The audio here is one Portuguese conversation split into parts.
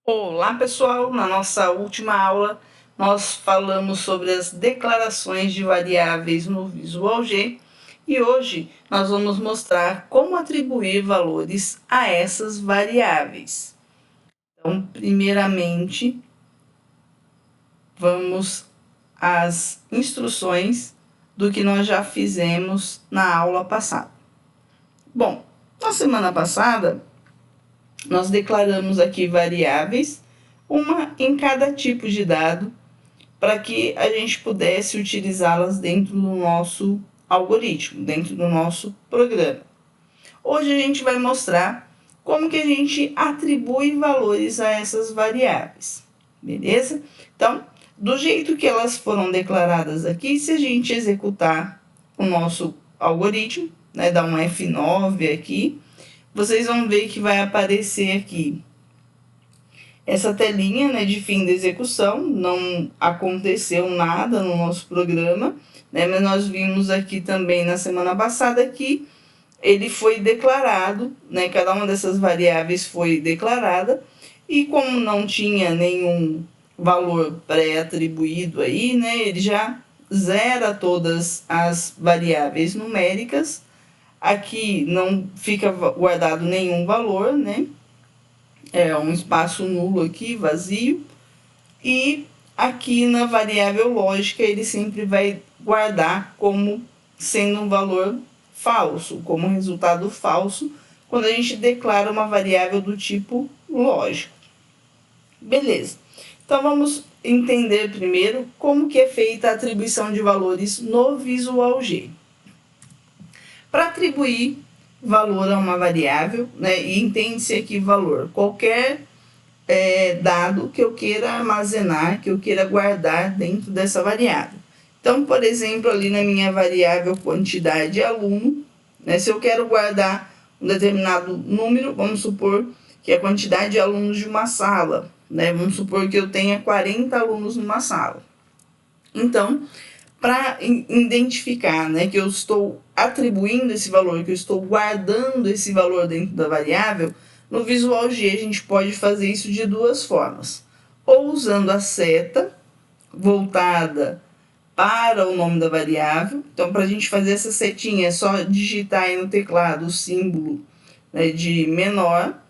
Olá pessoal, na nossa última aula nós falamos sobre as declarações de variáveis no Visual G e hoje nós vamos mostrar como atribuir valores a essas variáveis. Então, primeiramente, vamos às instruções do que nós já fizemos na aula passada. Bom, na semana passada nós declaramos aqui variáveis, uma em cada tipo de dado, para que a gente pudesse utilizá-las dentro do nosso algoritmo, dentro do nosso programa. Hoje a gente vai mostrar como que a gente atribui valores a essas variáveis, beleza? Então, do jeito que elas foram declaradas aqui, se a gente executar o nosso algoritmo, né, dar um F9 aqui, vocês vão ver que vai aparecer aqui essa telinha, né, de fim da execução. Não aconteceu nada no nosso programa, né, mas nós vimos aqui também na semana passada que ele foi declarado, né, cada uma dessas variáveis foi declarada, e como não tinha nenhum valor pré-atribuído aí, né, ele já zera todas as variáveis numéricas. Aqui não fica guardado nenhum valor, né? É um espaço nulo aqui, vazio. E aqui na variável lógica ele sempre vai guardar como sendo um valor falso, como resultado falso, quando a gente declara uma variável do tipo lógico. Beleza. Então vamos entender primeiro como que é feita a atribuição de valores no Visual G. Para atribuir valor a uma variável, né, e entende-se aqui valor, qualquer dado que eu queira armazenar, que eu queira guardar dentro dessa variável. Então, por exemplo, ali na minha variável quantidade aluno, né, se eu quero guardar um determinado número, vamos supor que é a quantidade de alunos de uma sala, né, vamos supor que eu tenha 40 alunos numa sala. Então, para identificar, né, que eu estou atribuindo esse valor, que eu estou guardando esse valor dentro da variável, no Visual G a gente pode fazer isso de duas formas. Ou usando a seta voltada para o nome da variável. Então, para a gente fazer essa setinha, é só digitar aí no teclado o símbolo, né, de menor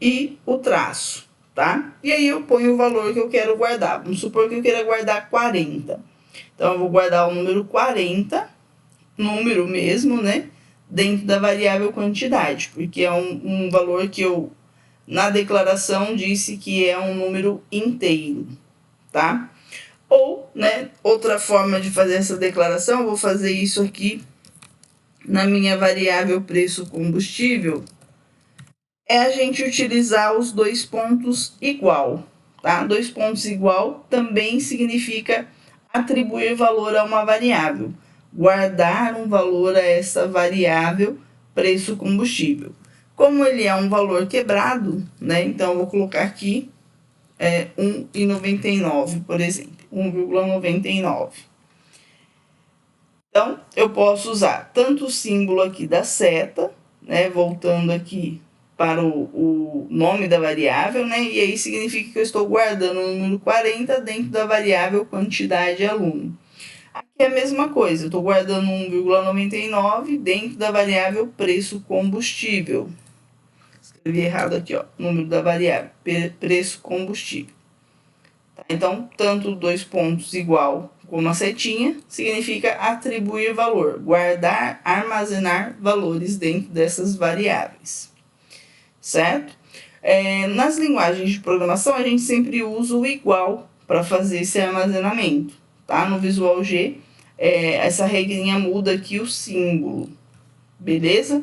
e o traço, tá? E aí eu ponho o valor que eu quero guardar. Vamos supor que eu queira guardar 40. Então, eu vou guardar o número 40, número mesmo, né? Dentro da variável quantidade, porque é um valor que eu, na declaração, disse que é um número inteiro, tá? Ou, né, outra forma de fazer essa declaração, eu vou fazer isso aqui na minha variável preço combustível, é a gente utilizar os dois pontos igual, tá? Dois pontos igual também significa atribuir valor a uma variável, guardar um valor a essa variável preço combustível. Como ele é um valor quebrado, né? Então eu vou colocar aqui 1,99, por exemplo, 1,99. Então eu posso usar tanto o símbolo aqui da seta, né? Voltando aqui para o nome da variável, né? E aí significa que eu estou guardando o número 40 dentro da variável quantidade de aluno. Aqui é a mesma coisa, eu estou guardando 1,99 dentro da variável preço combustível. Escrevi errado aqui, ó, número da variável, preço combustível. Tá? Então, tanto dois pontos igual como a setinha significa atribuir valor, guardar, armazenar valores dentro dessas variáveis. Certo? Nas linguagens de programação, a gente sempre usa o igual para fazer esse armazenamento, tá? No Visual G, essa regrinha muda aqui o símbolo, beleza?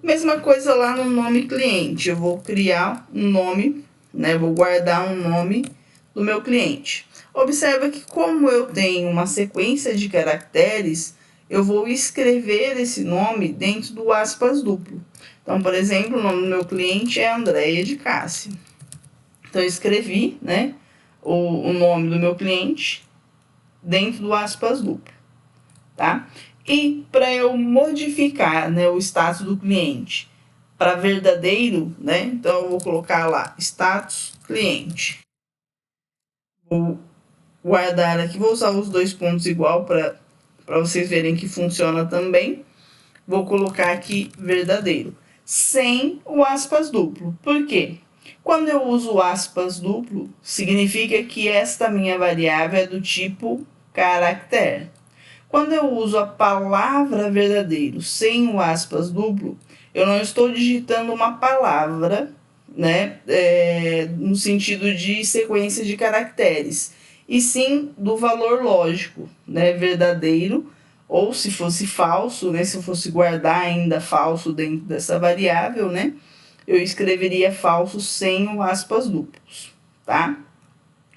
Mesma coisa lá no nome cliente, eu vou criar um nome, né? Vou guardar um nome do meu cliente. Observa que como eu tenho uma sequência de caracteres, eu vou escrever esse nome dentro do aspas duplo. Então, por exemplo, o nome do meu cliente é Andréia de Cássia. Então, eu escrevi, né, o nome do meu cliente dentro do aspas duplo, tá? E para eu modificar, né, o status do cliente para verdadeiro, né? Então eu vou colocar lá status cliente. Vou guardar aqui, vou usar os dois pontos igual para vocês verem que funciona também. Vou colocar aqui verdadeiro, sem o aspas duplo. Por quê? Quando eu uso aspas duplo, significa que esta minha variável é do tipo caractere. Quando eu uso a palavra verdadeiro sem o aspas duplo, eu não estou digitando uma palavra, né, no sentido de sequência de caracteres, e sim do valor lógico, né, verdadeiro, ou se fosse falso, né, se eu fosse guardar ainda falso dentro dessa variável, né, eu escreveria falso sem o aspas duplos, tá?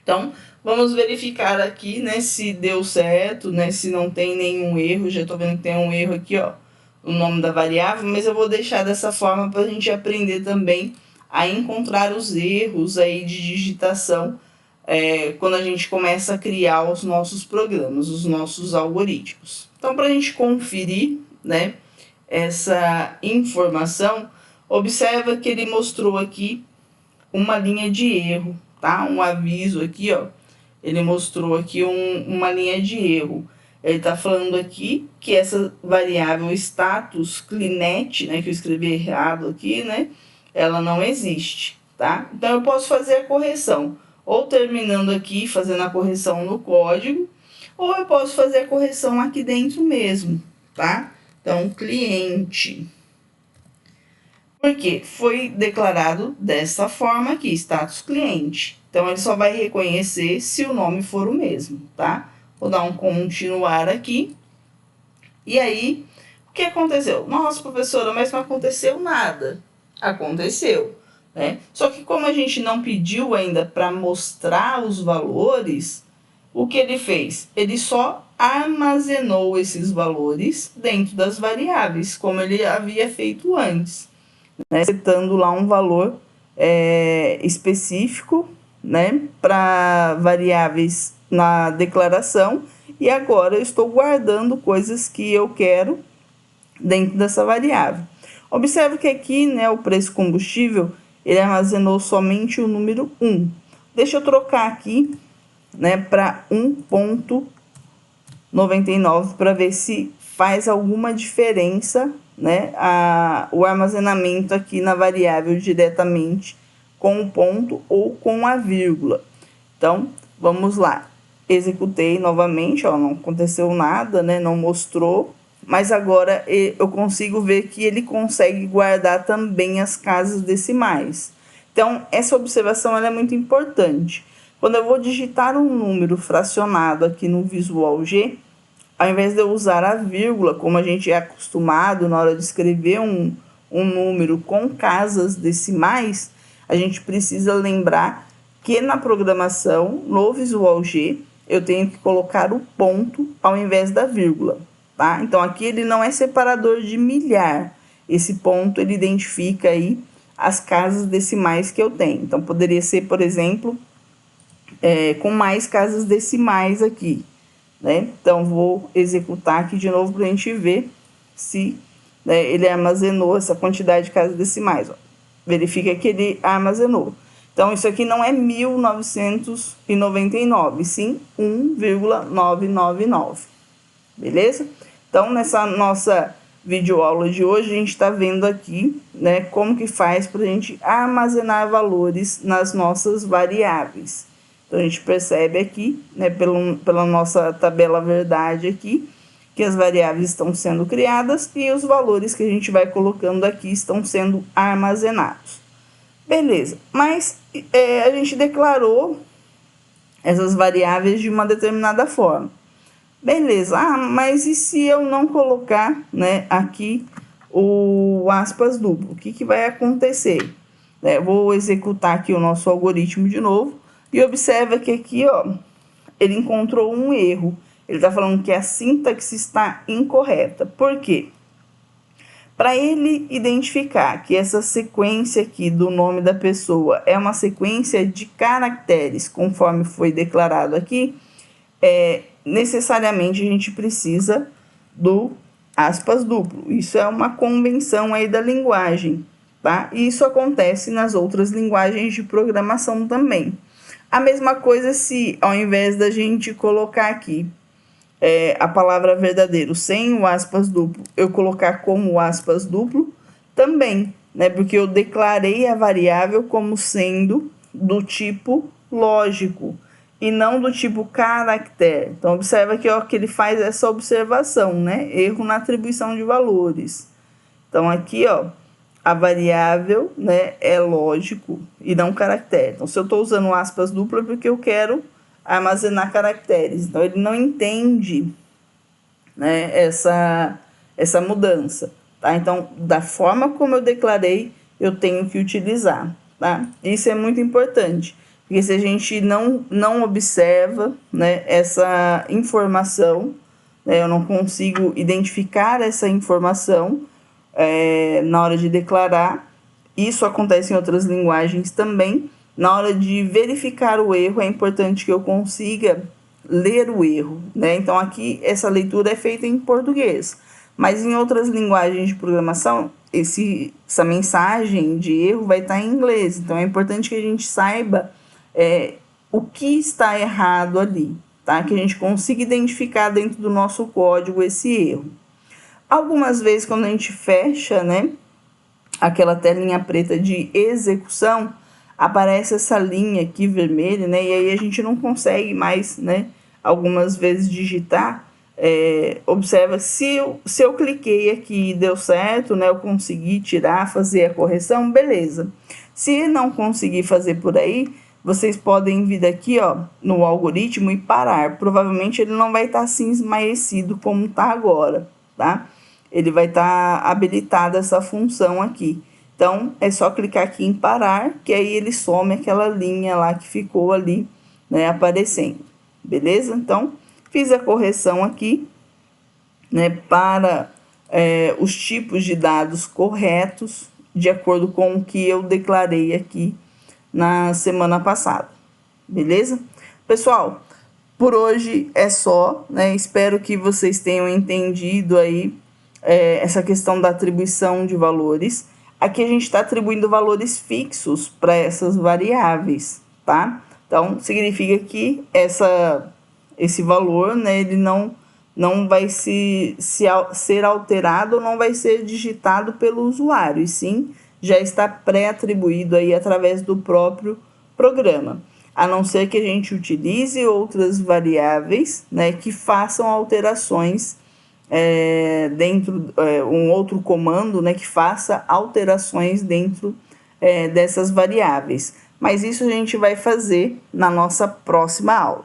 Então, vamos verificar aqui, né, se deu certo, né, se não tem nenhum erro. Já estou vendo que tem um erro aqui, ó, no nome da variável, mas eu vou deixar dessa forma para a gente aprender também a encontrar os erros aí de digitação quando a gente começa a criar os nossos programas, os nossos algoritmos. Então, para a gente conferir, né, essa informação, observa que ele mostrou aqui uma linha de erro, tá? Um aviso aqui, ó. Ele mostrou aqui uma linha de erro. Ele está falando aqui que essa variável status clinete, né, que eu escrevi errado aqui, né, ela não existe, tá? Então eu posso fazer a correção, ou terminando aqui, fazendo a correção no código, ou eu posso fazer a correção aqui dentro mesmo, tá? Então, cliente. Porque foi declarado dessa forma aqui, status cliente. Então, ele só vai reconhecer se o nome for o mesmo, tá? Vou dar um continuar aqui. E aí, o que aconteceu? Nossa, professora, mas não aconteceu nada. Aconteceu, né? Só que como a gente não pediu ainda para mostrar os valores, o que ele fez? Ele só armazenou esses valores dentro das variáveis, como ele havia feito antes, né, setando lá um valor específico, né, para variáveis na declaração, e agora eu estou guardando coisas que eu quero dentro dessa variável. Observe que aqui, né, o preço combustível, ele armazenou somente o número 1. Deixa eu trocar aqui, né, para 1.99 para ver se faz alguma diferença, né, o armazenamento aqui na variável diretamente com o ponto ou com a vírgula. Então, vamos lá. Executei novamente, ó, não aconteceu nada, né, não mostrou, mas agora eu consigo ver que ele consegue guardar também as casas decimais. Então, essa observação ela é muito importante. Quando eu vou digitar um número fracionado aqui no Visual G, ao invés de eu usar a vírgula, como a gente é acostumado na hora de escrever um número com casas decimais, a gente precisa lembrar que na programação, no Visual G, eu tenho que colocar o ponto ao invés da vírgula, tá? Então, aqui ele não é separador de milhar. Esse ponto, ele identifica aí as casas decimais que eu tenho. Então, poderia ser, por exemplo, com mais casas decimais aqui, né? Então, vou executar aqui de novo para a gente ver se, né, ele armazenou essa quantidade de casas decimais. Ó. Verifica que ele armazenou. Então, isso aqui não é 1999, sim 1,999. Beleza? Então, nessa nossa videoaula de hoje, a gente está vendo aqui, né, como que faz para a gente armazenar valores nas nossas variáveis. Então, a gente percebe aqui, né, pela nossa tabela verdade aqui, que as variáveis estão sendo criadas e os valores que a gente vai colocando aqui estão sendo armazenados. Beleza, mas a gente declarou essas variáveis de uma determinada forma. Beleza, mas e se eu não colocar, né, aqui o aspas duplo? O que vai acontecer? Vou executar aqui o nosso algoritmo de novo e observa que aqui, ó, ele encontrou um erro. Ele está falando que a sintaxe está incorreta. Por quê? Para ele identificar que essa sequência aqui do nome da pessoa é uma sequência de caracteres, conforme foi declarado aqui, necessariamente a gente precisa do aspas duplo. Isso é uma convenção aí da linguagem. tá? E isso acontece nas outras linguagens de programação também. A mesma coisa se, ao invés da gente colocar aqui a palavra verdadeiro sem o aspas duplo, eu colocar como aspas duplo, também, né? Porque eu declarei a variável como sendo do tipo lógico e não do tipo caractere. Então, observa aqui, ó, que ele faz essa observação, né? Erro na atribuição de valores. Então, aqui, ó, a variável, né, é lógico e não caractere. Então, se eu estou usando aspas duplas é porque eu quero armazenar caracteres. Então, ele não entende, né, essa mudança, tá? Então, da forma como eu declarei, eu tenho que utilizar, tá? Isso é muito importante, porque se a gente não observa, né, essa informação, né, eu não consigo identificar essa informação na hora de declarar. Isso acontece em outras linguagens também. Na hora de verificar o erro, é importante que eu consiga ler o erro, né? Então, aqui, essa leitura é feita em português. Mas em outras linguagens de programação, essa mensagem de erro vai estar em inglês. Então, é importante que a gente saiba o que está errado ali, tá? Que a gente consiga identificar dentro do nosso código esse erro. Algumas vezes, quando a gente fecha, né, aquela telinha preta de execução, aparece essa linha aqui vermelha, né, e aí a gente não consegue mais, né, algumas vezes digitar. Observa, se eu cliquei aqui e deu certo, né, eu consegui tirar, fazer a correção, beleza. Se não conseguir fazer por aí, vocês podem vir aqui, ó, no algoritmo e parar. Provavelmente ele não vai estar assim esmaecido como está agora, tá? Ele vai estar habilitada essa função aqui. Então, é só clicar aqui em parar, que aí ele some aquela linha lá que ficou ali, né, aparecendo. Beleza? Então, fiz a correção aqui, né, para os tipos de dados corretos, de acordo com o que eu declarei aqui na semana passada. Beleza? Pessoal, por hoje é só, né? Espero que vocês tenham entendido aí essa questão da atribuição de valores. Aqui a gente está atribuindo valores fixos para essas variáveis, tá? Então, significa que esse valor, né, ele não vai ser alterado ou não vai ser digitado pelo usuário, e sim já está pré-atribuído aí através do próprio programa. A não ser que a gente utilize outras variáveis, né, que façam alterações dentro, um outro comando, né, que faça alterações dentro dessas variáveis. Mas isso a gente vai fazer na nossa próxima aula,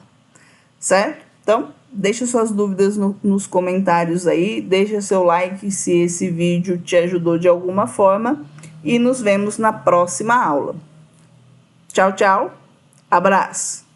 certo? Então, deixa suas dúvidas nos comentários aí, deixa seu like se esse vídeo te ajudou de alguma forma e nos vemos na próxima aula. Tchau, tchau, abraço!